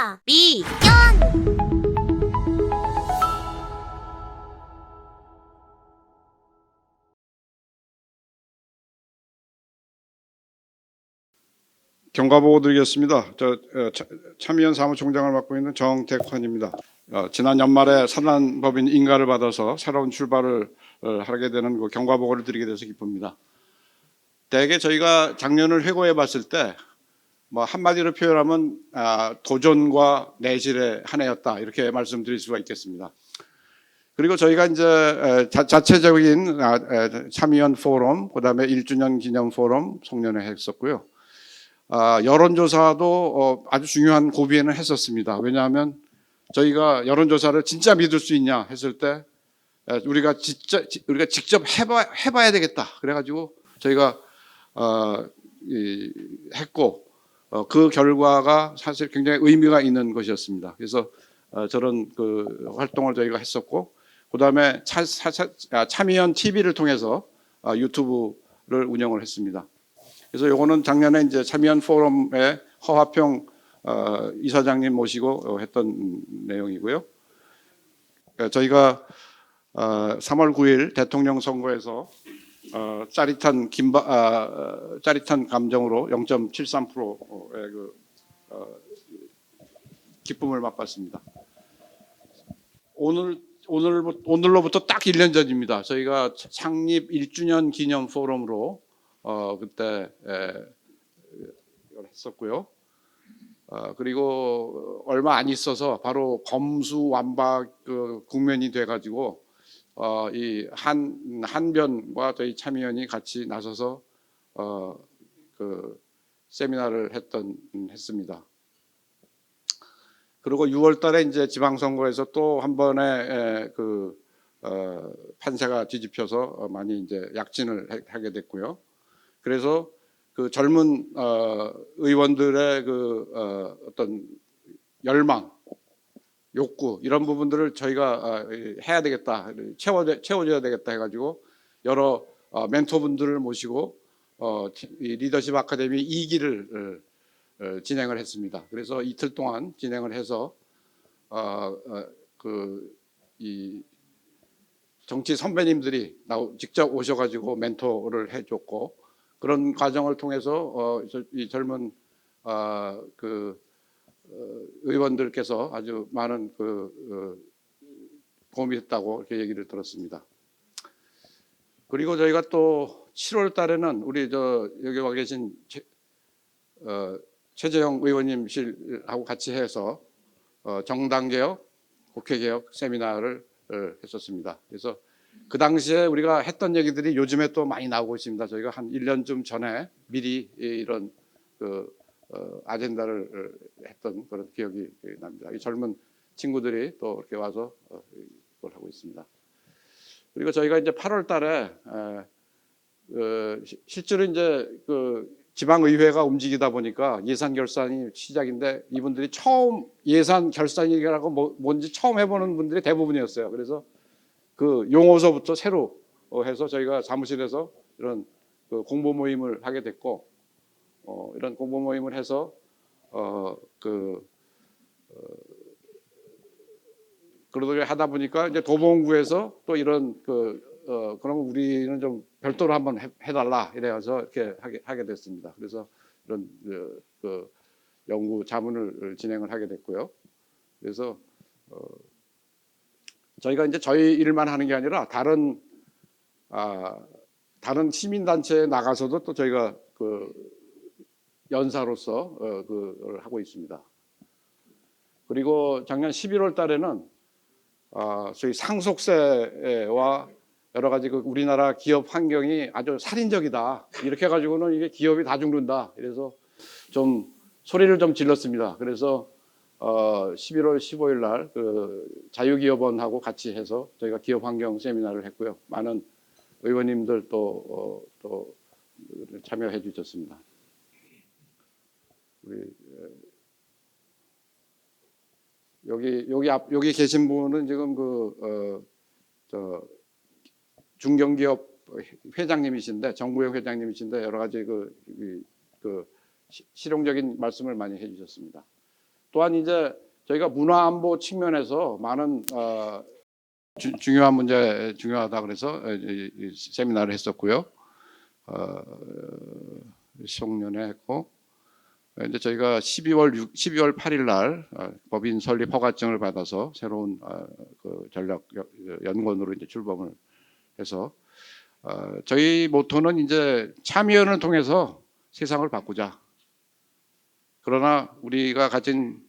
차미연 경과 보고 드리겠습니다. 참의원 사무총장을 맡고 있는 정택환입니다. 지난 연말에 사단법인 인가를 받아서 새로운 출발을 하게 되는 그 경과 보고를 드리게 돼서 기쁩니다. 대개 저희가 작년을 회고해 봤을 때 뭐 한마디로 표현하면 도전과 내실의 한 해였다 이렇게 말씀드릴 수가 있겠습니다. 그리고 저희가 이제 자체적인 참의원 포럼, 그다음에 1주년 기념 포럼 송년회 했었고요. 여론조사도 아주 중요한 고비에는 했었습니다. 왜냐하면 저희가 여론조사를 진짜 믿을 수 있냐 했을 때 우리가 직접 해봐야 되겠다. 그래가지고 저희가 했고 그 결과가 사실 굉장히 의미가 있는 것이었습니다. 그래서 저런 그 활동을 저희가 했었고, 그다음에 참의원 TV를 통해서 유튜브를 운영을 했습니다. 그래서 요거는 작년에 이제 참의원 포럼에 허화평 이사장님 모시고 했던 내용이고요. 저희가 3월 9일 대통령 선거에서 짜릿한 감정으로 0.73%의 기쁨을 맛봤습니다. 오늘로부터 딱 1년 전입니다. 저희가 창립 1주년 기념 포럼으로 그때 했었고요. 그리고 얼마 안 있어서 바로 검수완박 국면이 돼가지고 이 한변과 저희 참의원이 같이 나서서 그 세미나를 했습니다. 그리고 6월달에 이제 지방선거에서 또 한 번의 판세가 뒤집혀서 많이 이제 약진을 하게 됐고요. 그래서 그 젊은 의원들의 어떤 열망, 욕구 이런 부분들을 저희가 해야 되겠다, 채워줘야 되겠다 해가지고 여러 멘토분들을 모시고 이 리더십 아카데미 2기를 진행을 했습니다. 그래서 이틀 동안 진행을 해서 이 정치 선배님들이 직접 오셔가지고 멘토를 해줬고, 그런 과정을 통해서 이 젊은 의원들께서 아주 많은 도움이 됐다고 이렇게 얘기를 들었습니다. 그리고 저희가 또 7월 달에는 우리 여기 와 계신 최재형 의원님실하고 같이 해서 정당개혁, 국회개혁 세미나를 했었습니다. 그래서 그 당시에 우리가 했던 얘기들이 요즘에 또 많이 나오고 있습니다. 저희가 한 1년쯤 전에 미리 이런 아젠다를 했던 그런 기억이 납니다. 이 젊은 친구들이 또 이렇게 와서 이걸 하고 있습니다. 그리고 저희가 이제 8월 달에 실제로 이제 지방의회가 움직이다 보니까 예산 결산이 시작인데, 이분들이 처음 예산 결산이라고 뭔지 처음 해보는 분들이 대부분이었어요. 그래서 그 용어서부터 새로 해서 저희가 사무실에서 이런 공보 모임을 하게 됐고, 이런 공보 모임을 해서 그러다 하다 보니까 이제 도봉구에서 또 이런 그러면 우리는 좀 별도로 한번 해달라 이래서 이렇게 하게 됐습니다. 그래서 이런 연구 자문을 진행을 하게 됐고요. 그래서 저희가 이제 저희 일만 하는 게 아니라 다른 시민단체에 나가서도 또 저희가 연사로서 그걸 하고 있습니다. 그리고 작년 11월 달에는 저희 상속세와 여러 가지 우리나라 기업 환경이 아주 살인적이다 이렇게 해가지고는 이게 기업이 다 죽는다, 그래서 좀 소리를 좀 질렀습니다. 그래서 11월 15일 날 자유기업원하고 같이 해서 저희가 기업 환경 세미나를 했고요. 많은 의원님들 또 참여해 주셨습니다. 여기 계신 분은 지금 중견기업 회장님이신데, 정부의 회장님이신데 여러 가지 실용적인 말씀을 많이 해주셨습니다. 또한 이제 저희가 문화 안보 측면에서 많은 중요한 문제 중요하다 그래서 이 세미나를 했었고요. 송년회 했고 이제 저희가 12월 8일 날 법인 설립 허가증을 받아서 새로운 그 전략 연구원으로 이제 출범을 해서 저희 모토는 이제 참여연을 통해서 세상을 바꾸자. 그러나 우리가 가진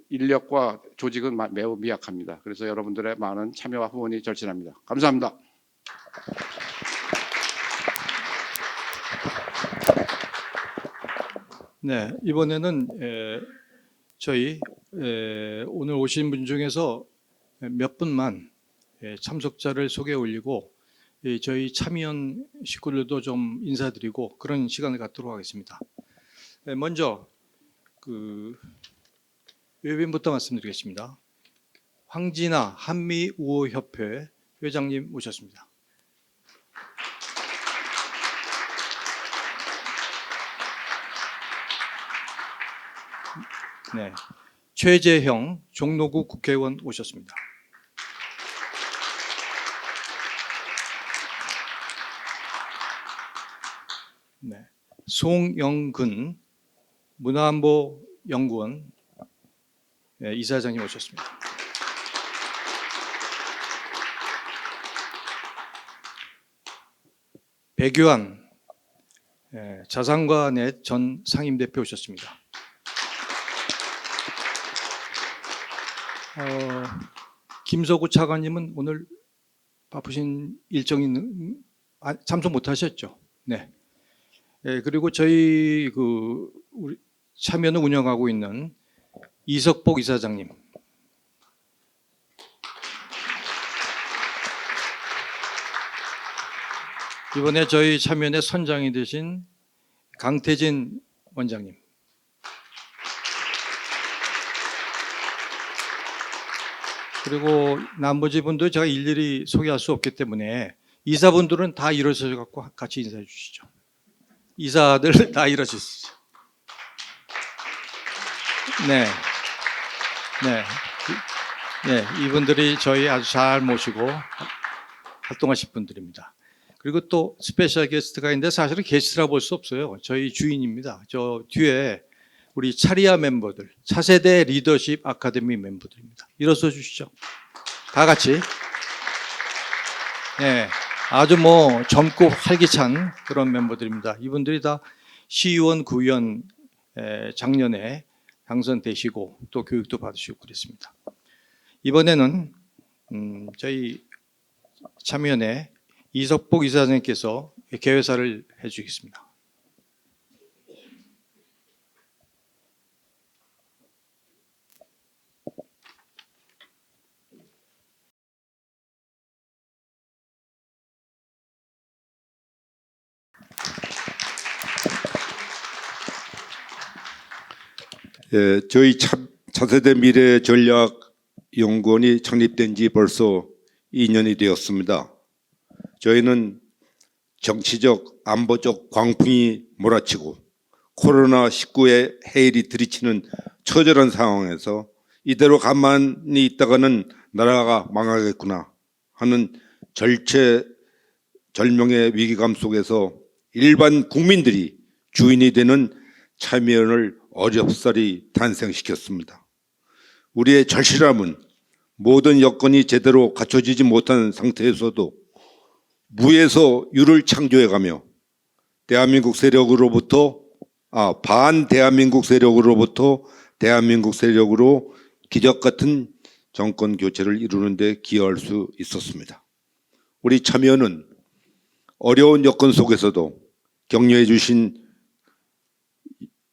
인력과 조직은 매우 미약합니다. 그래서 여러분들의 많은 참여와 후원이 절실합니다. 감사합니다. 네, 이번에는 저희 오늘 오신 분 중에서 몇 분만 참석자를 소개해 올리고 저희 참여연 식구들도 좀 인사드리고 그런 시간을 갖도록 하겠습니다. 먼저 그 외빈부터 말씀드리겠습니다. 황진아 한미우호협회 회장님 모셨습니다. 네, 최재형 종로구 국회의원 오셨습니다. 네, 송영근 문화안보 연구원 이사장님 오셨습니다. 배규환 자산과넷 전 상임대표 오셨습니다. 김서구 차관님은 오늘 바쁘신 일정이 참석 못하셨죠? 네. 그리고 저희 우리 참여연을 운영하고 있는 이석복 이사장님. 이번에 저희 참여연의 선장이 되신 강태진 원장님. 그리고 나머지 분들 제가 일일이 소개할 수 없기 때문에 이사분들은 다 일어서셔 갖고 같이 인사해 주시죠. 이사들 다 일어서시죠. 네. 네. 네. 이분들이 저희 아주 잘 모시고 활동하실 분들입니다. 그리고 또 스페셜 게스트가 있는데 사실은 게스트라 볼 수 없어요. 저희 주인입니다. 저 뒤에 우리 차리아 멤버들, 차세대 리더십 아카데미 멤버들입니다. 일어서 주시죠. 다 같이. 네. 아주 젊고 활기찬 그런 멤버들입니다. 이분들이 다 시의원, 구의원 작년에 당선되시고 또 교육도 받으시고 그랬습니다. 이번에는 저희 참여연의 이석복 이사장님께서 개회사를 해주시겠습니다. 저희 차세대 미래 전략 연구원이 창립된 지 벌써 2년이 되었습니다. 저희는 정치적, 안보적 광풍이 몰아치고 코로나19의 해일이 들이치는 처절한 상황에서 이대로 가만히 있다가는 나라가 망하겠구나 하는 절체절명의 위기감 속에서 일반 국민들이 주인이 되는 참여연을 어렵사리 탄생시켰습니다. 우리의 절실함은 모든 여건이 제대로 갖춰지지 못한 상태에서도 무에서 유를 창조해가며 대한민국 세력으로부터 반대한민국 세력으로부터 대한민국 세력으로 기적 같은 정권 교체를 이루는 데 기여할 수 있었습니다. 우리 참여연은 어려운 여건 속에서도 격려해 주신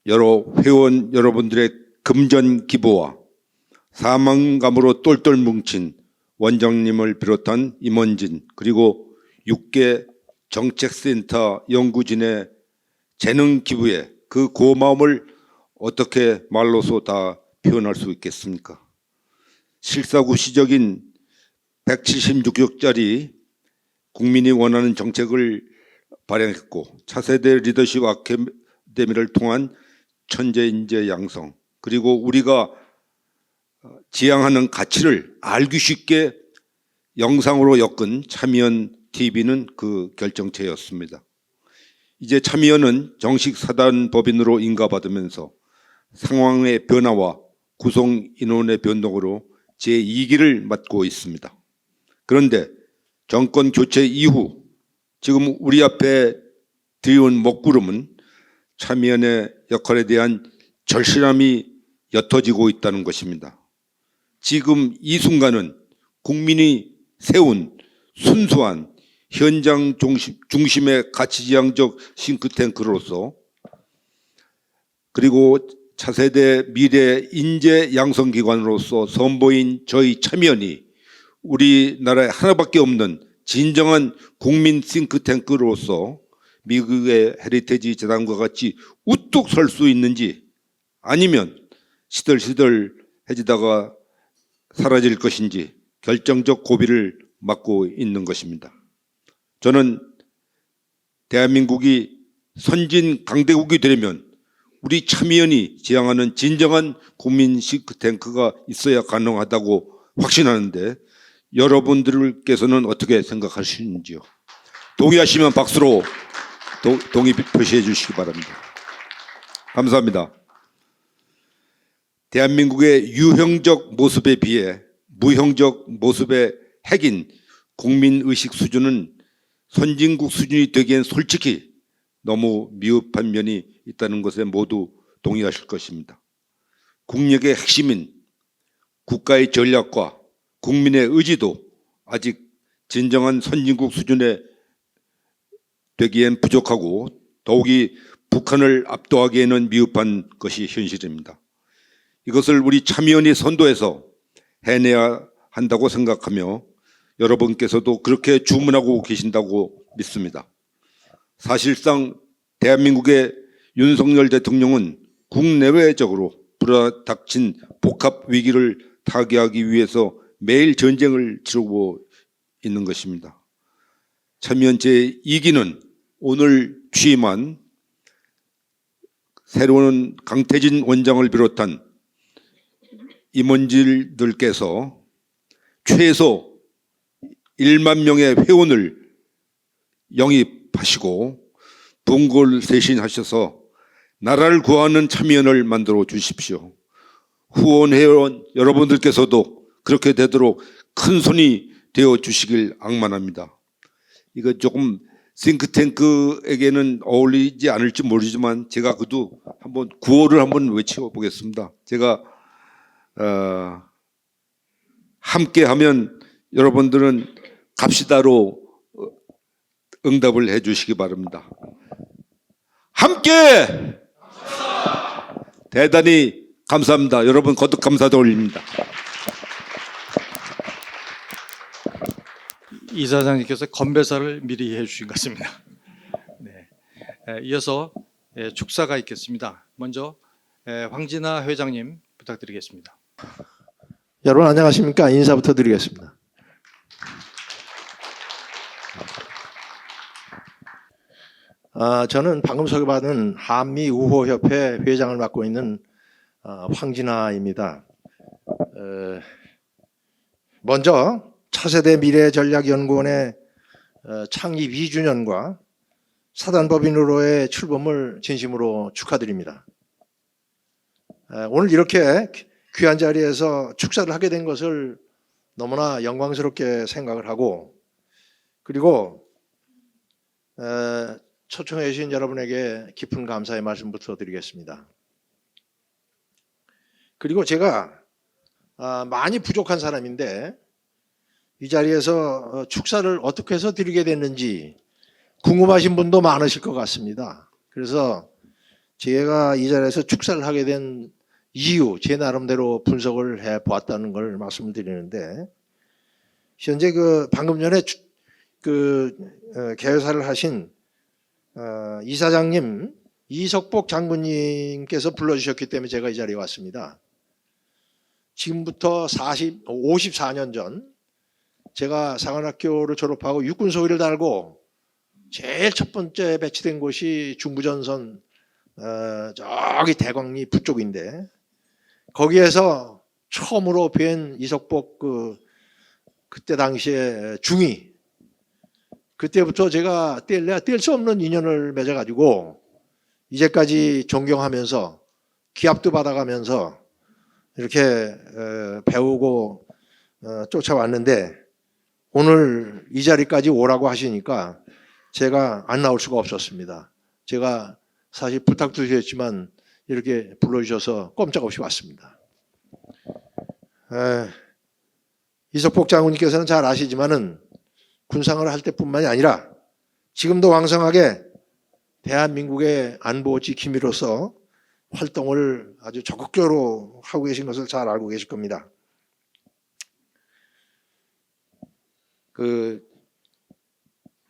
여러 회원 여러분들의 금전 기부와 사명감으로 똘똘 뭉친 원장님을 비롯한 임원진 그리고 6개 정책센터 연구진의 재능 기부에 그 고마움을 어떻게 말로서 다 표현할 수 있겠습니까? 실사구시적인 176쪽짜리 국민이 원하는 정책을 발행했고 차세대 리더십 아카데미를 통한 천재 인재 양성 그리고 우리가 지향하는 가치를 알기 쉽게 영상으로 엮은 참여연 TV는 그 결정체였습니다. 이제 참여연은 정식 사단법인으로 인가받으면서 상황의 변화와 구성 인원의 변동으로 제2기를 맡고 있습니다. 그런데 정권 교체 이후 지금 우리 앞에 들여온 먹구름은 참여연의 역할에 대한 절실함이 옅어지고 있다는 것입니다. 지금 이 순간은 국민이 세운 순수한 현장 중심의 가치지향적 싱크탱크로서 그리고 차세대 미래 인재 양성기관으로서 선보인 저희 참여연이 우리나라에 하나밖에 없는 진정한 국민 싱크탱크로서 미국의 헤리테지 재단과 같이 우뚝 설 수 있는지 아니면 시들시들해지다가 사라질 것인지 결정적 고비를 맞고 있는 것입니다. 저는 대한민국이 선진 강대국이 되려면 우리 참여연이 지향하는 진정한 국민 싱크탱크가 있어야 가능하다고 확신하는데 여러분들께서는 어떻게 생각하시는지요? 동의하시면 박수로 동의 표시해 주시기 바랍니다. 감사합니다. 대한민국의 유형적 모습에 비해 무형적 모습의 핵인 국민의식 수준은 선진국 수준이 되기엔 솔직히 너무 미흡한 면이 있다는 것에 모두 동의하실 것입니다. 국력의 핵심인 국가의 전략과 국민의 의지도 아직 진정한 선진국 수준에 되기엔 부족하고 더욱이 북한을 압도하기에는 미흡한 것이 현실입니다. 이것을 우리 참여연이 선도해서 해내야 한다고 생각하며 여러분께서도 그렇게 주문하고 계신다고 믿습니다. 사실상 대한민국의 윤석열 대통령은 국내외적으로 불어닥친 복합 위기를 타개하기 위해서 매일 전쟁을 치르고 있는 것입니다. 참여연 제2기는 오늘 취임한 새로운 강태진 원장을 비롯한 임원진들께서 최소 1만 명의 회원을 영입하시고 분골쇄신하셔서 나라를 구하는 참여연을 만들어 주십시오. 후원 회원 여러분들께서도 그렇게 되도록 큰 손이 되어 주시길 악만합니다. 이거 조금 싱크탱크에게는 어울리지 않을지 모르지만 제가 그도 한번 구호를 한번 외쳐 보겠습니다. 제가 함께하면 여러분들은 갑시다로 응답을 해 주시기 바랍니다. 함께! 대단히 감사합니다. 여러분 거듭 감사도 올립니다. 이사장님께서 건배사를 미리 해주신 것 같습니다. 네. 이어서 축사가 있겠습니다. 먼저 황진아 회장님 부탁드리겠습니다. 여러분 안녕하십니까? 인사부터 드리겠습니다. 저는 방금 소개받은 한미우호협회 회장을 맡고 있는 황진아입니다. 먼저 차세대 미래전략연구원의 창립 2주년과 사단법인으로의 출범을 진심으로 축하드립니다. 오늘 이렇게 귀한 자리에서 축사를 하게 된 것을 너무나 영광스럽게 생각을 하고 그리고 초청해 주신 여러분에게 깊은 감사의 말씀부터 드리겠습니다. 그리고 제가 많이 부족한 사람인데 이 자리에서 축사를 어떻게 해서 드리게 됐는지 궁금하신 분도 많으실 것 같습니다. 그래서 제가 이 자리에서 축사를 하게 된 이유, 제 나름대로 분석을 해 보았다는 걸 말씀을 드리는데 현재 방금 전에 개회사를 하신 이사장님 이석복 장군님께서 불러주셨기 때문에 제가 이 자리에 왔습니다. 지금부터 54년 전 제가 상한학교를 졸업하고 육군 소위를 달고 제일 첫 번째 배치된 곳이 중부전선 저기 대광리 북쪽인데 거기에서 처음으로 뵌 이석복 그때 당시에 중위, 그때부터 제가 뗄 수 없는 인연을 맺어가지고 이제까지 존경하면서 기합도 받아가면서 이렇게 배우고 쫓아왔는데 오늘 이 자리까지 오라고 하시니까 제가 안 나올 수가 없었습니다. 제가 사실 부탁도 드렸지만 이렇게 불러주셔서 꼼짝없이 왔습니다. 이석복 장군님께서는 잘 아시지만은 군상을 할 때뿐만이 아니라 지금도 왕성하게 대한민국의 안보 지킴이로서 활동을 아주 적극적으로 하고 계신 것을 잘 알고 계실 겁니다. 그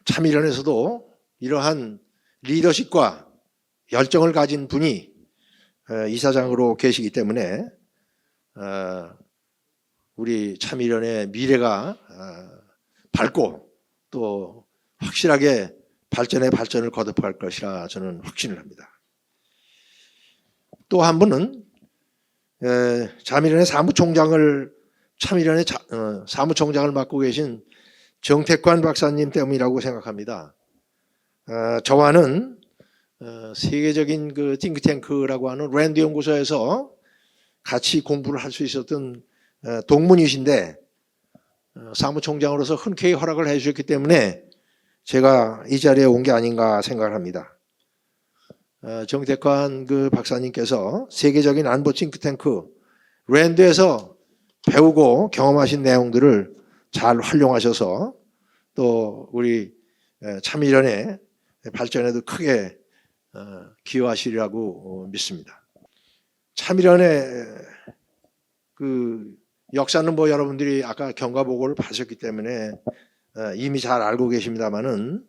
참의련에서도 이러한 리더십과 열정을 가진 분이 이사장으로 계시기 때문에 우리 참의련의 미래가 밝고 또 확실하게 발전을 거듭할 것이라 저는 확신을 합니다. 또 한 분은 참의련의 참의련의 사무총장을 맡고 계신 정택환 박사님 때문이라고 생각합니다. 저와는 세계적인 그 띵크탱크라고 하는 랜드 연구소에서 같이 공부를 할 수 있었던 동문이신데 사무총장으로서 흔쾌히 허락을 해주셨기 때문에 제가 이 자리에 온 게 아닌가 생각을 합니다. 정택환 그 박사님께서 세계적인 안보 띵크탱크 랜드에서 배우고 경험하신 내용들을 잘 활용하셔서 또 우리 참의련의 발전에도 크게 기여하시리라고 믿습니다. 참의련의 그 역사는 뭐 여러분들이 아까 경과보고를 봐셨기 때문에 이미 잘 알고 계십니다만은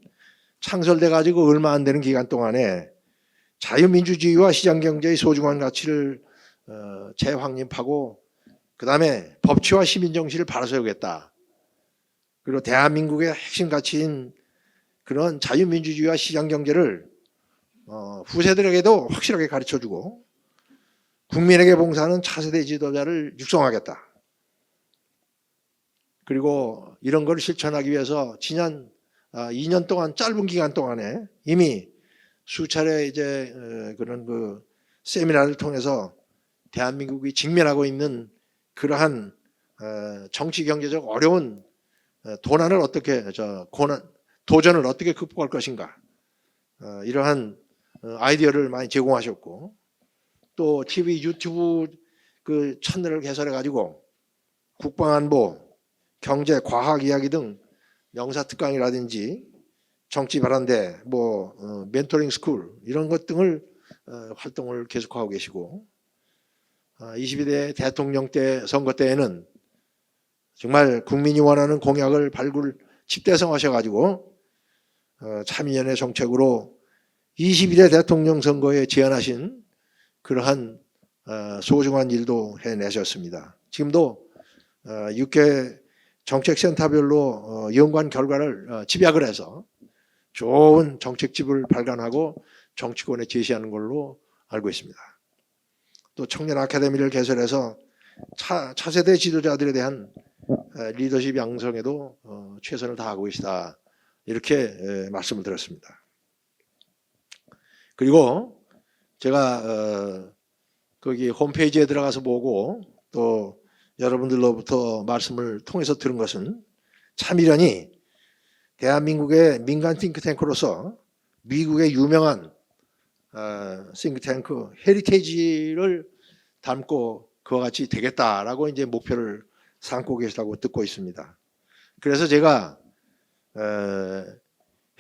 창설돼 가지고 얼마 안 되는 기간 동안에 자유민주주의와 시장경제의 소중한 가치를 재확립하고 그 다음에 법치와 시민정신을 바로 세우겠다. 그리고 대한민국의 핵심 가치인 그런 자유민주주의와 시장경제를 후세들에게도 확실하게 가르쳐주고 국민에게 봉사하는 차세대 지도자를 육성하겠다. 그리고 이런 걸 실천하기 위해서 지난 2년 동안 짧은 기간 동안에 이미 수차례 이제 그런 그 세미나를 통해서 대한민국이 직면하고 있는 그러한 정치 경제적 어려운 도전을 어떻게 극복할 것인가 이러한 아이디어를 많이 제공하셨고 또 TV 유튜브 그 채널을 개설해 가지고 국방안보 경제 과학 이야기 등 명사 특강이라든지 정치 발언대 멘토링 스쿨 이런 것 등을 활동을 계속하고 계시고 22대 대통령 때 선거 때에는 정말 국민이 원하는 공약을 발굴 집대성하셔 가지고 참의연의 정책으로 22대 대통령 선거에 제안하신 그러한 소중한 일도 해내셨습니다. 지금도 6개 정책센터별로 연관 결과를 집약을 해서 좋은 정책집을 발간하고 정치권에 제시하는 걸로 알고 있습니다. 또 청년 아카데미를 개설해서 차세대 지도자들에 대한 리더십 양성에도 최선을 다하고 계시다. 이렇게 말씀을 드렸습니다. 그리고 제가 거기 홈페이지에 들어가서 보고 또 여러분들로부터 말씀을 통해서 들은 것은 참의련이 대한민국의 민간 띵크탱크로서 미국의 유명한 띵크탱크 헤리테이지를 닮고 그와 같이 되겠다라고 이제 목표를 삼고 계시다고 듣고 있습니다. 그래서 제가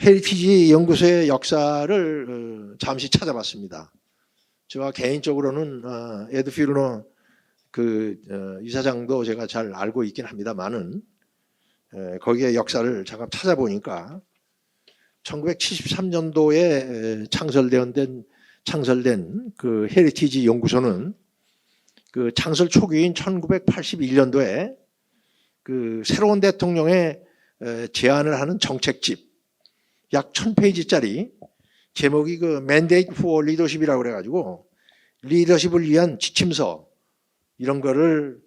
헤리티지 연구소의 역사를 잠시 찾아봤습니다. 제가 개인적으로는 에드 피르너 그 이사장도 제가 잘 알고 있긴 합니다만은 거기에 역사를 잠깐 찾아보니까 1973년도에 창설된 그 헤리티지 연구소는 그 창설 초기인 1981년도에 그 새로운 대통령의 제안을 하는 정책집 약 1000페이지짜리 제목이 그 Mandate for Leadership이라고 그래가지고 리더십을 위한 지침서 이런 거를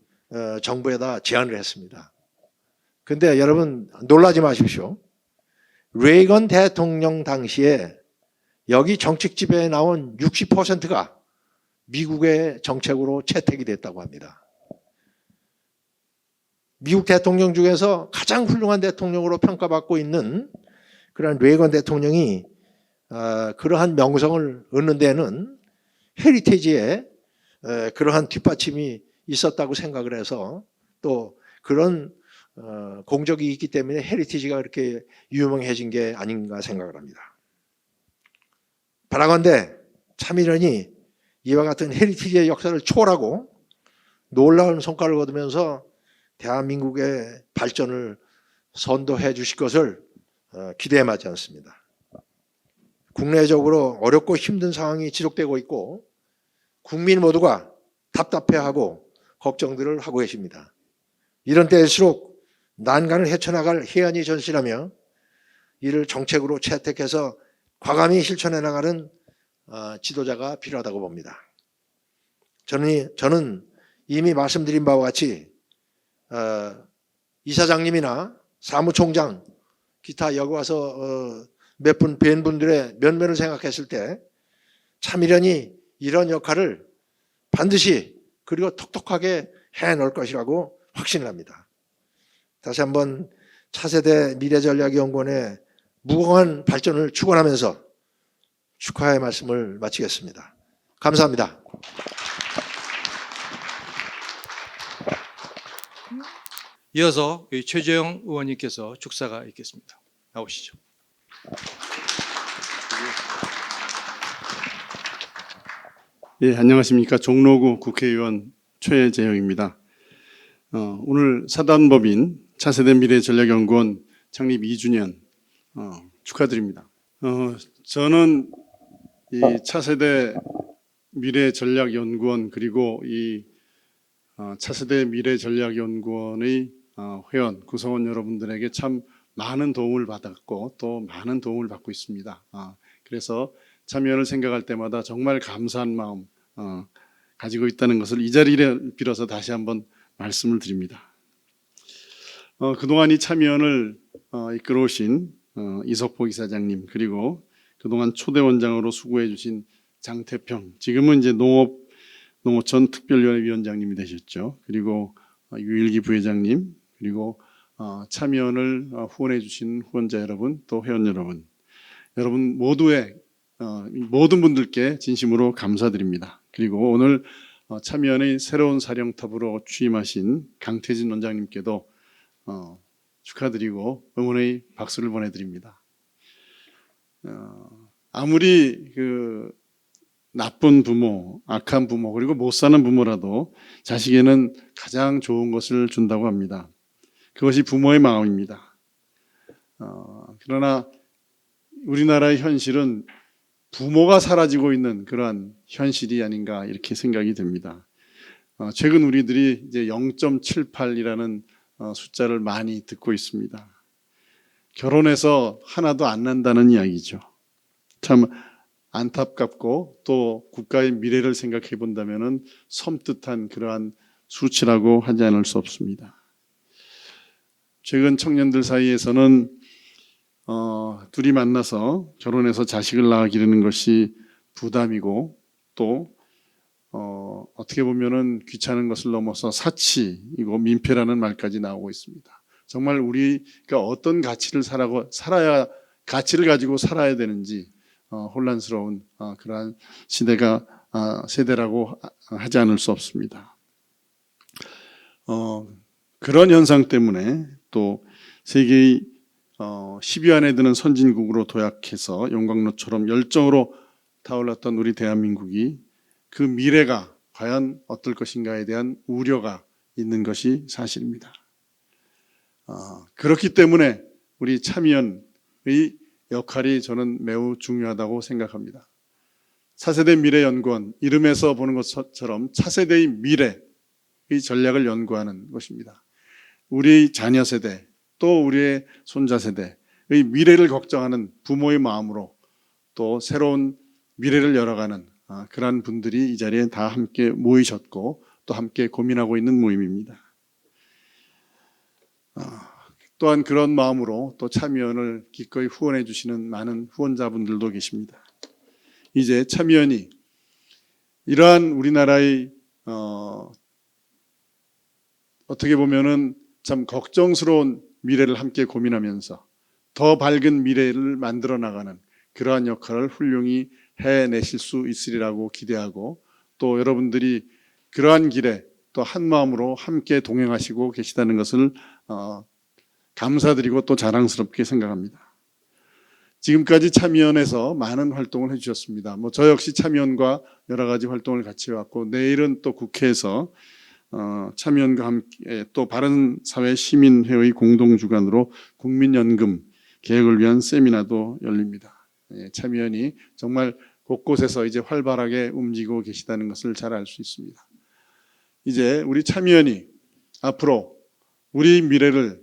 정부에다 제안을 했습니다. 근데 여러분 놀라지 마십시오. 레이건 대통령 당시에 여기 정책 지배에 나온 60%가 미국의 정책으로 채택이 됐다고 합니다. 미국 대통령 중에서 가장 훌륭한 대통령으로 평가받고 있는 그런 레이건 대통령이 그러한 명성을 얻는 데는 헤리티지에 그러한 뒷받침이 있었다고 생각을 해서 또 그런 공적이 있기 때문에 헤리티지가 그렇게 유명해진 게 아닌가 생각을 합니다. 바라건대 참이련이 이와 같은 헤리티지의 역사를 초월하고 놀라운 성과를 거두면서 대한민국의 발전을 선도해 주실 것을 기대에 맞지 않습니다. 국내적으로 어렵고 힘든 상황이 지속되고 있고 국민 모두가 답답해하고 걱정들을 하고 계십니다. 이런 때일수록 난간을 헤쳐나갈 해안이 전시라며 이를 정책으로 채택해서 과감히 실천해 나가는 지도자가 필요하다고 봅니다. 저는 이미 말씀드린 바와 같이 이사장님이나 사무총장 기타 여기 와서 몇 분 뵌 분들의 면면을 생각했을 때 참이련이 이런 역할을 반드시 그리고 톡톡하게 해낼 것이라고 확신을 합니다. 다시 한번 차세대 미래전략연구원의 무궁한 발전을 축원하면서 축하의 말씀을 마치겠습니다. 감사합니다. 이어서 최재형 의원님께서 축사가 있겠습니다. 나오시죠. 예, 안녕하십니까. 종로구 국회의원 최재형입니다. 오늘 사단법인 차세대 미래전략연구원 창립 2주년 축하드립니다. 저는 이 차세대 미래전략연구원 그리고 이 차세대 미래전략연구원의 회원, 구성원 여러분들에게 참 많은 도움을 받았고 또 많은 도움을 받고 있습니다. 그래서 참여를 생각할 때마다 정말 감사한 마음 가지고 있다는 것을 이 자리를 빌어서 다시 한번 말씀을 드립니다. 그동안 이 참여를 이끌어오신 이석복 이사장님 그리고 그동안 초대원장으로 수고해 주신 장태평, 지금은 이제 농어촌 특별위원회 위원장님이 되셨죠. 그리고 유일기 부회장님, 그리고 참여를 후원해 주신 후원자 여러분, 또 회원 여러분 모두의 모든 분들께 진심으로 감사드립니다. 그리고 오늘 참여연의 새로운 사령탑으로 취임하신 강태진 원장님께도 축하드리고 응원의 박수를 보내드립니다. 아무리 그 나쁜 부모, 악한 부모, 그리고 못 사는 부모라도 자식에는 가장 좋은 것을 준다고 합니다. 그것이 부모의 마음입니다. 그러나 우리나라의 현실은 부모가 사라지고 있는 그러한 현실이 아닌가 이렇게 생각이 됩니다. 최근 우리들이 이제 0.78이라는 숫자를 많이 듣고 있습니다. 결혼해서 하나도 안 난다는 이야기죠. 참 안타깝고 또 국가의 미래를 생각해 본다면은 섬뜩한 그러한 수치라고 하지 않을 수 없습니다. 최근 청년들 사이에서는 둘이 만나서 결혼해서 자식을 낳아 기르는 것이 부담이고 또 어떻게 보면은 귀찮은 것을 넘어서 사치이고 민폐라는 말까지 나오고 있습니다. 정말 우리가 어떤 가치를 가치를 가지고 살아야 되는지 혼란스러운 그러한 세대라고 하지 않을 수 없습니다. 그런 현상 때문에 또 세계의 10위 안에 드는 선진국으로 도약해서 용광로처럼 열정으로 타올랐던 우리 대한민국이 그 미래가 과연 어떨 것인가에 대한 우려가 있는 것이 사실입니다. 그렇기 때문에 우리 참여연의 역할이 저는 매우 중요하다고 생각합니다. 차세대 미래연구원, 이름에서 보는 것처럼 차세대의 미래의 전략을 연구하는 것입니다. 우리 자녀 세대, 또 우리의 손자 세대의 미래를 걱정하는 부모의 마음으로 또 새로운 미래를 열어가는 그러한 분들이 이 자리에 다 함께 모이셨고 또 함께 고민하고 있는 모임입니다. 또한 그런 마음으로 또 참여연을 기꺼이 후원해 주시는 많은 후원자분들도 계십니다. 이제 참여연이 이러한 우리나라의 어떻게 보면은 참 걱정스러운 미래를 함께 고민하면서 더 밝은 미래를 만들어 나가는 그러한 역할을 훌륭히 해내실 수 있으리라고 기대하고, 또 여러분들이 그러한 길에 또 한 마음으로 함께 동행하시고 계시다는 것을 감사드리고 또 자랑스럽게 생각합니다. 지금까지 참여연에서 많은 활동을 해주셨습니다. 저 역시 참여연과 여러 가지 활동을 같이 해왔고, 내일은 또 국회에서 참여연과 함께 또 바른사회 시민회의 공동주관으로 국민연금 개혁을 위한 세미나도 열립니다. 참여연이 정말 곳곳에서 이제 활발하게 움직이고 계시다는 것을 잘 알 수 있습니다. 이제 우리 참여연이 앞으로 우리 미래를,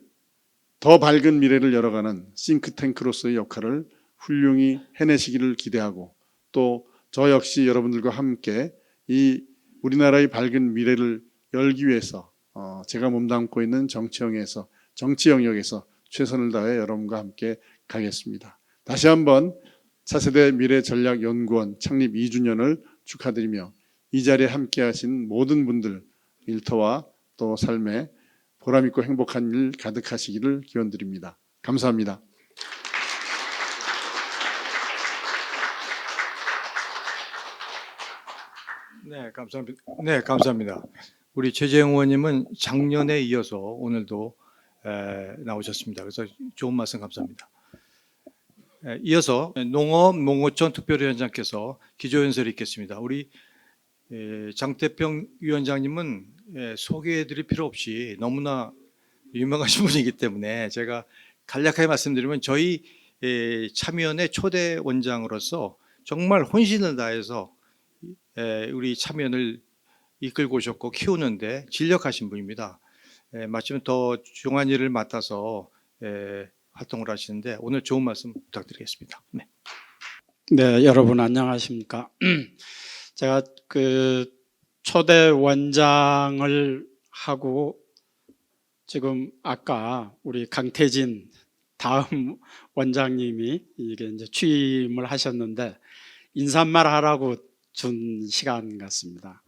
더 밝은 미래를 열어가는 싱크탱크로서의 역할을 훌륭히 해내시기를 기대하고, 또 저 역시 여러분들과 함께 이 우리나라의 밝은 미래를 열기 위해서 제가 몸담고 있는 정치 영역에서 최선을 다해 여러분과 함께 가겠습니다. 다시 한번 차세대 미래전략연구원 창립 2주년을 축하드리며, 이 자리에 함께 하신 모든 분들 일터와 또 삶에 보람있고 행복한 일 가득하시기를 기원드립니다. 감사합니다. 네, 감사합니다. 우리 최재형 의원님은 작년에 이어서 오늘도 나오셨습니다. 그래서 좋은 말씀 감사합니다. 이어서 농어촌 특별위원장께서 기조연설이 있겠습니다. 우리 장태평 위원장님은 소개해드릴 필요 없이 너무나 유명하신 분이기 때문에 제가 간략하게 말씀드리면, 저희 참여연의 초대 원장으로서 정말 혼신을 다해서 우리 참여연을 이끌고 오셨고 키우는데 진력하신 분입니다. 마침 더 중요한 일을 맡아서 활동을 하시는데 오늘 좋은 말씀 부탁드리겠습니다. 네. 네, 여러분 안녕하십니까? 제가 그 초대 원장을 하고 지금 아까 우리 강태진 다음 원장님이 이게 이제 취임을 하셨는데 인사말 하라고 준 시간 같습니다.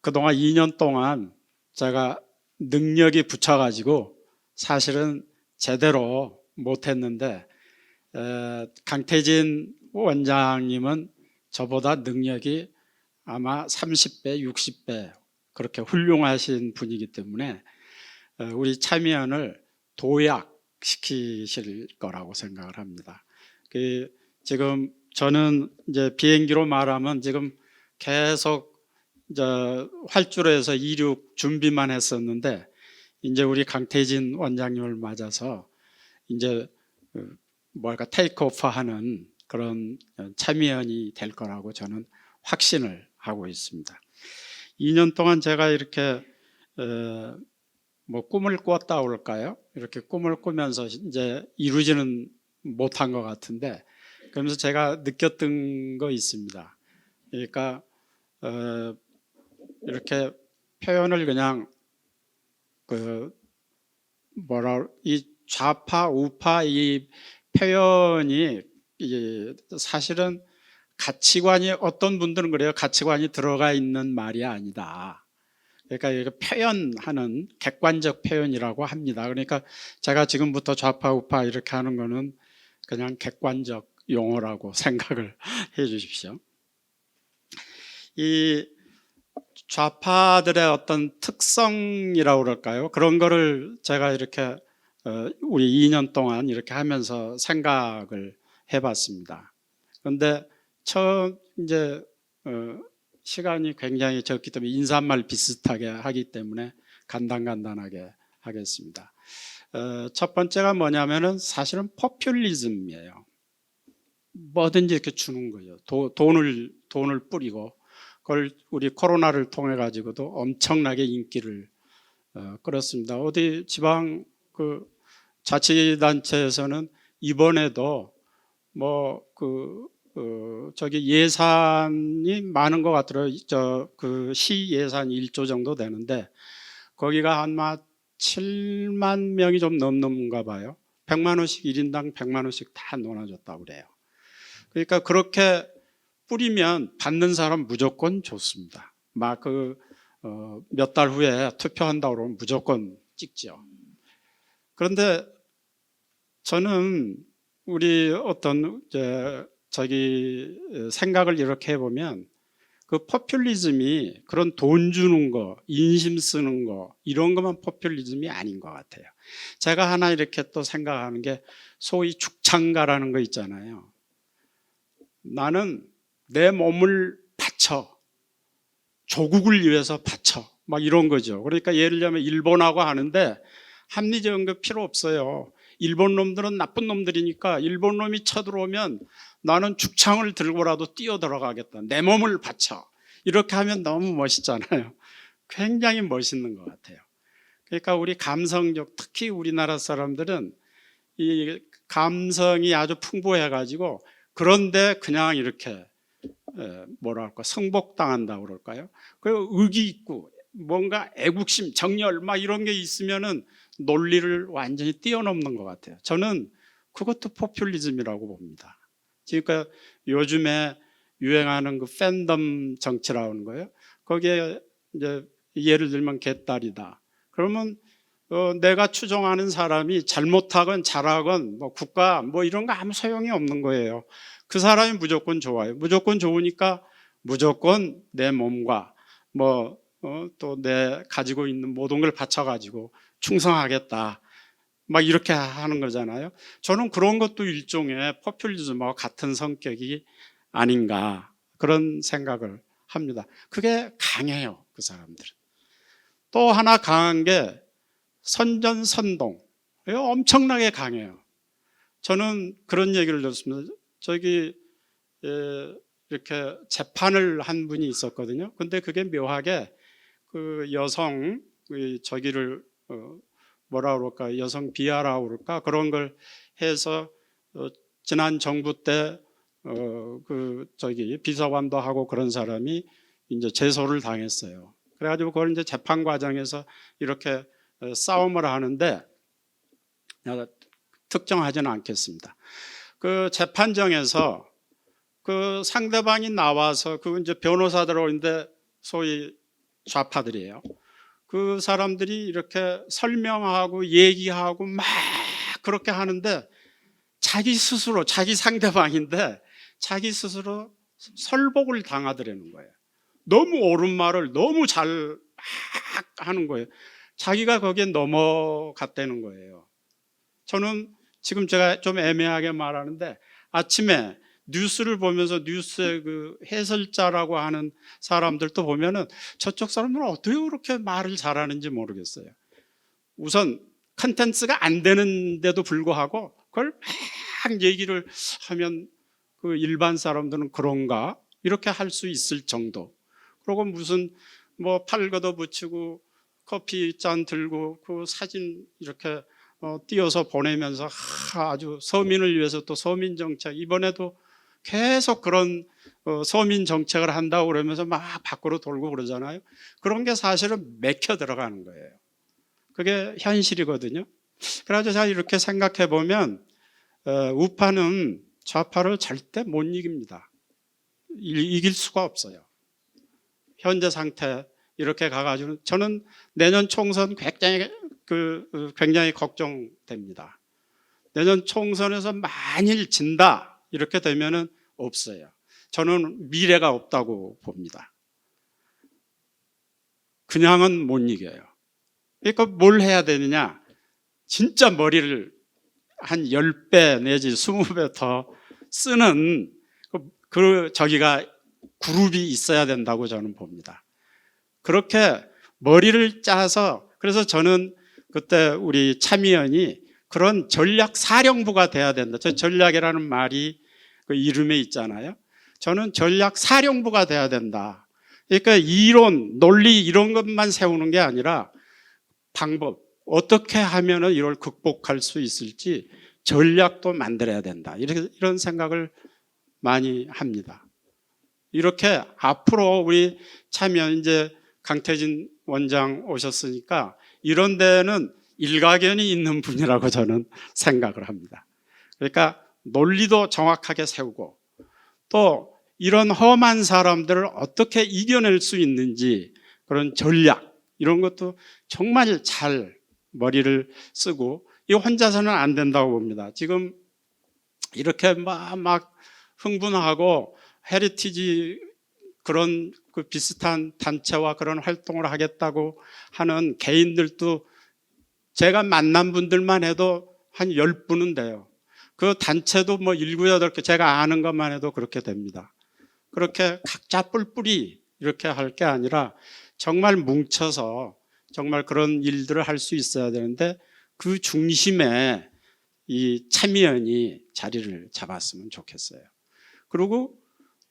그동안 2년 동안 제가 능력이 붙여가지고 사실은 제대로 못했는데, 강태진 원장님은 저보다 능력이 아마 30배, 60배 그렇게 훌륭하신 분이기 때문에 우리 참여연을 도약시키실 거라고 생각을 합니다. 지금 저는 이제 비행기로 말하면 지금 계속 이제 활주로에서 이륙 준비만 했었는데, 이제 우리 강태진 원장님을 맞아서 이제 테이크오프하는 그런 참여연이 될 거라고 저는 확신을 하고 있습니다. 2년 동안 제가 이렇게 꿈을 꾸었다 올까요? 이렇게 꿈을 꾸면서 이제 이루지는 못한 것 같은데, 그러면서 제가 느꼈던 거 있습니다. 그러니까 이렇게 표현을 그냥 이 좌파 우파 이 표현이 사실은 가치관이, 어떤 분들은 그래요, 가치관이 들어가 있는 말이 아니다. 그러니까 이거 표현하는 객관적 표현이라고 합니다. 그러니까 제가 지금부터 좌파 우파 이렇게 하는 거는 그냥 객관적 용어라고 생각을 해 주십시오. 이 좌파들의 어떤 특성이라고 그럴까요? 그런 거를 제가 이렇게 우리 2년 동안 이렇게 하면서 생각을 해봤습니다. 그런데 처음 이제 시간이 굉장히 적기 때문에 인사말 비슷하게 하기 때문에 간단하게 하겠습니다. 첫 번째가 뭐냐면은 사실은 포퓰리즘이에요. 뭐든지 이렇게 주는 거예요. 돈을 뿌리고, 그걸 우리 코로나를 통해 가지고도 엄청나게 인기를 끌었습니다. 어디 지방 자치단체에서는 이번에도 저기 예산이 많은 것 같더라고요. 그 시 예산이 1조 정도 되는데 거기가 아마 7만 명이 좀 넘는가 봐요. 100만 원씩 1인당 100만 원씩 다 나눠줬다고 그래요. 그러니까 그렇게 뿌리면 받는 사람 무조건 좋습니다. 막 몇 달 후에 투표한다고 그러면 무조건 찍죠. 그런데 저는 우리 어떤 저기 생각을 이렇게 해보면 그 포퓰리즘이 그런 돈 주는 거, 인심 쓰는 거 이런 것만 포퓰리즘이 아닌 것 같아요. 제가 하나 이렇게 또 생각하는 게 소위 죽창가라는 거 있잖아요. 나는 내 몸을 바쳐 조국을 위해서 바쳐 막 이런 거죠. 그러니까 예를 들면 일본하고 하는데 합리적인 거 필요 없어요. 일본 놈들은 나쁜 놈들이니까 일본 놈이 쳐들어오면 나는 죽창을 들고라도 뛰어 들어가겠다. 내 몸을 바쳐. 이렇게 하면 너무 멋있잖아요. 굉장히 멋있는 것 같아요. 그러니까 우리 감성적, 특히 우리나라 사람들은 이 감성이 아주 풍부해가지고 그런데 그냥 이렇게 뭐랄까 성복당한다고 그럴까요? 그 의기 있고 뭔가 애국심, 정열 막 이런 게 있으면은 논리를 완전히 뛰어넘는 것 같아요. 저는 그것도 포퓰리즘이라고 봅니다. 그러니까 요즘에 유행하는 그 팬덤 정치라는 거예요. 거기에 이제 예를 들면 개딸이다. 그러면 내가 추종하는 사람이 잘못하건 잘하건 뭐 국가 뭐 이런 거 아무 소용이 없는 거예요. 그 사람이 무조건 좋아요. 무조건 좋으니까 무조건 내 몸과 뭐 또 내 가지고 있는 모든 걸 바쳐가지고 충성하겠다. 막 이렇게 하는 거잖아요. 저는 그런 것도 일종의 포퓰리즘과 같은 성격이 아닌가 그런 생각을 합니다. 그게 강해요, 그 사람들은. 또 하나 강한 게 선전선동. 엄청나게 강해요. 저는 그런 얘기를 들었습니다. 저기 이렇게 재판을 한 분이 있었거든요. 근데 그게 묘하게 그 여성 저기를 뭐라 그럴까 여성 비하라고 그럴까 그런 걸 해서 지난 정부 때 그 저기 비서관도 하고 그런 사람이 이제 제소를 당했어요. 그래가지고 그걸 이제 재판 과정에서 이렇게 싸움을 하는데 특정하지는 않겠습니다. 그 재판정에서 그 상대방이 나와서 그 이제 변호사들 오는데 소위 좌파들이에요. 그 사람들이 이렇게 설명하고 얘기하고 막 그렇게 하는데 자기 스스로 자기 상대방인데 자기 스스로 설복을 당하더라는 거예요. 너무 옳은 말을 너무 잘 막 하는 거예요. 자기가 거기에 넘어갔다는 거예요. 저는 지금 제가 좀 애매하게 말하는데 아침에 뉴스를 보면서 뉴스의 그 해설자라고 하는 사람들도 보면은 저쪽 사람들은 어떻게 그렇게 말을 잘하는지 모르겠어요. 우선 컨텐츠가 안 되는데도 불구하고 그걸 막 얘기를 하면 그 일반 사람들은 그런가 이렇게 할 수 있을 정도. 그리고 무슨 뭐 팔 걷어 붙이고 커피 잔 들고 그 사진 이렇게 띄어서 보내면서 아주 서민을 위해서 또 서민 정책 이번에도 계속 그런 서민 정책을 한다고 그러면서 막 밖으로 돌고 그러잖아요. 그런 게 사실은 맥혀 들어가는 거예요. 그게 현실이거든요. 그래서 제가 이렇게 생각해 보면 우파는 좌파를 절대 못 이깁니다. 이길 수가 없어요. 현재 상태 이렇게 가가지고 저는 내년 총선 굉장히 걱정됩니다. 내년 총선에서 만일 진다 이렇게 되면은 없어요. 저는 미래가 없다고 봅니다. 그냥은 못 이겨요. 그러니까 뭘 해야 되느냐? 진짜 머리를 한 10배 내지 20배 더 쓰는 저기가 그룹이 있어야 된다고 저는 봅니다. 그렇게 머리를 짜서 그래서 저는 그때 우리 참의원이 그런 전략 사령부가 돼야 된다. 저 전략이라는 말이 그 이름에 있잖아요. 저는 전략 사령부가 돼야 된다. 그러니까 이론, 논리 이런 것만 세우는 게 아니라 방법, 어떻게 하면 이걸 극복할 수 있을지 전략도 만들어야 된다. 이런 생각을 많이 합니다. 이렇게 앞으로 우리 참여연 이제 강태진 원장 오셨으니까 이런 데는 일가견이 있는 분이라고 저는 생각을 합니다. 그러니까 논리도 정확하게 세우고 또 이런 험한 사람들을 어떻게 이겨낼 수 있는지 그런 전략 이런 것도 정말 잘 머리를 쓰고 이 혼자서는 안 된다고 봅니다. 지금 이렇게 막 흥분하고 헤리티지 그런 그 비슷한 단체와 그런 활동을 하겠다고 하는 개인들도 제가 만난 분들만 해도 한 10분은 돼요. 그 단체도 뭐 7, 8개 제가 아는 것만 해도 그렇게 됩니다. 그렇게 각자 뿔뿔이 이렇게 할 게 아니라 정말 뭉쳐서 정말 그런 일들을 할 수 있어야 되는데 그 중심에 이 참여연이 자리를 잡았으면 좋겠어요. 그리고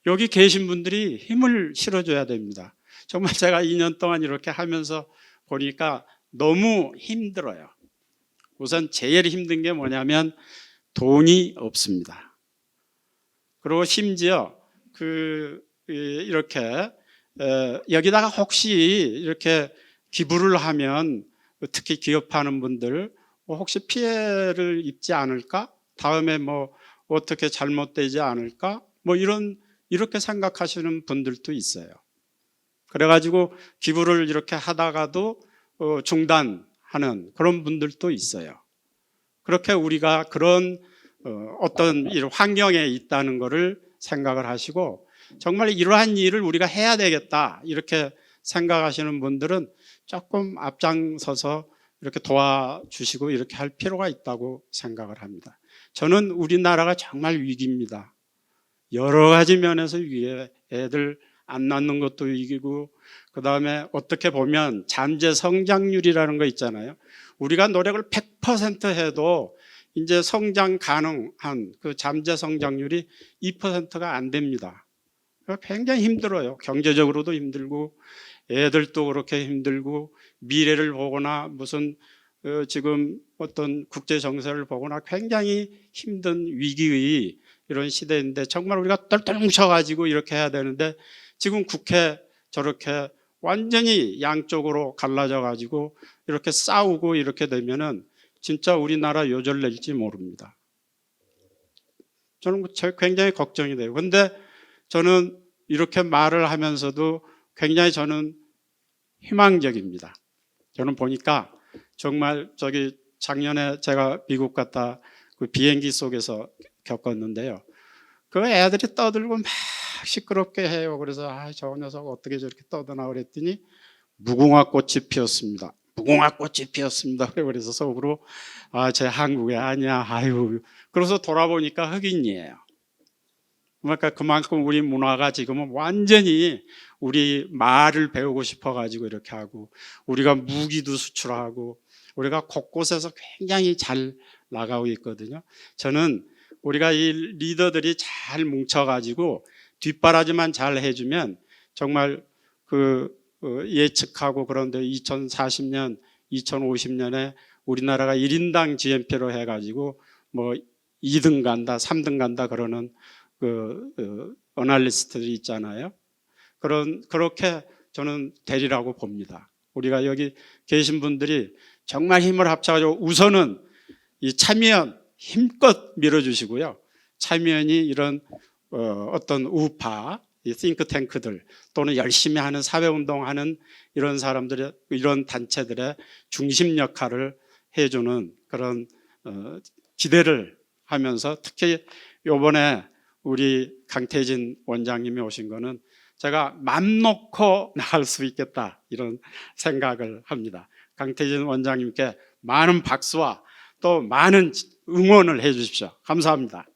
여기 계신 분들이 힘을 실어줘야 됩니다. 정말 제가 2년 동안 이렇게 하면서 보니까 너무 힘들어요. 우선 제일 힘든 게 뭐냐면 돈이 없습니다. 그리고 심지어 이렇게 여기다가 혹시 이렇게 기부를 하면 특히 기업하는 분들 혹시 피해를 입지 않을까? 다음에 뭐 어떻게 잘못되지 않을까? 뭐 이렇게 생각하시는 분들도 있어요. 그래가지고 기부를 이렇게 하다가도 중단하는 그런 분들도 있어요. 그렇게 우리가 그런 어떤 이런 환경에 있다는 것을 생각을 하시고 정말 이러한 일을 우리가 해야 되겠다 이렇게 생각하시는 분들은 조금 앞장서서 이렇게 도와주시고 이렇게 할 필요가 있다고 생각을 합니다. 저는 우리나라가 정말 위기입니다. 여러 가지 면에서 위기에 애들 안 낳는 것도 위기고 그다음에 어떻게 보면 잠재 성장률이라는 거 있잖아요. 우리가 노력을 100% 해도 이제 성장 가능한 그 잠재 성장률이 2%가 안 됩니다. 굉장히 힘들어요. 경제적으로도 힘들고 애들도 그렇게 힘들고 미래를 보거나 무슨 지금 어떤 국제 정세를 보거나 굉장히 힘든 위기의 이런 시대인데 정말 우리가 똘똘 뭉쳐가지고 이렇게 해야 되는데 지금 국회 저렇게 완전히 양쪽으로 갈라져 가지고 이렇게 싸우고 이렇게 되면은 진짜 우리나라 요절낼지 모릅니다. 저는 굉장히 걱정이 돼요. 그런데 저는 이렇게 말을 하면서도 굉장히 저는 희망적입니다. 저는 보니까 정말 작년에 제가 미국 갔다 그 비행기 속에서 겪었는데요. 그 애들이 떠들고 막 시끄럽게 해요. 그래서 저 녀석 어떻게 저렇게 떠드나 그랬더니 무궁화 꽃이 피었습니다. 무궁화 꽃이 피었습니다. 그래서 속으로 제 한국에 아니야. 아유. 그래서 돌아보니까 흑인이에요. 그러니까 그만큼 우리 문화가 지금은 완전히 우리 말을 배우고 싶어가지고 이렇게 하고 우리가 무기도 수출하고 우리가 곳곳에서 굉장히 잘 나가고 있거든요. 저는 우리가 이 리더들이 잘 뭉쳐가지고 뒷바라지만 잘 해주면 정말 예측하고 그런데 2040년, 2050년에 우리나라가 1인당 GNP로 해가지고 뭐 2등 간다, 3등 간다 그러는 어널리스트들이 있잖아요. 그렇게 저는 되리라고 봅니다. 우리가 여기 계신 분들이 정말 힘을 합쳐가지고 우선은 이 참여연 힘껏 밀어주시고요. 참여연이 이런 어떤 우파, 이 싱크탱크들 또는 열심히 하는 사회운동하는 이런 사람들의 이런 단체들의 중심 역할을 해주는 그런 기대를 하면서 특히 이번에 우리 강태진 원장님이 오신 거는 제가 맘 놓고 나갈 수 있겠다 이런 생각을 합니다. 강태진 원장님께 많은 박수와 또 많은 응원을 해 주십시오. 감사합니다.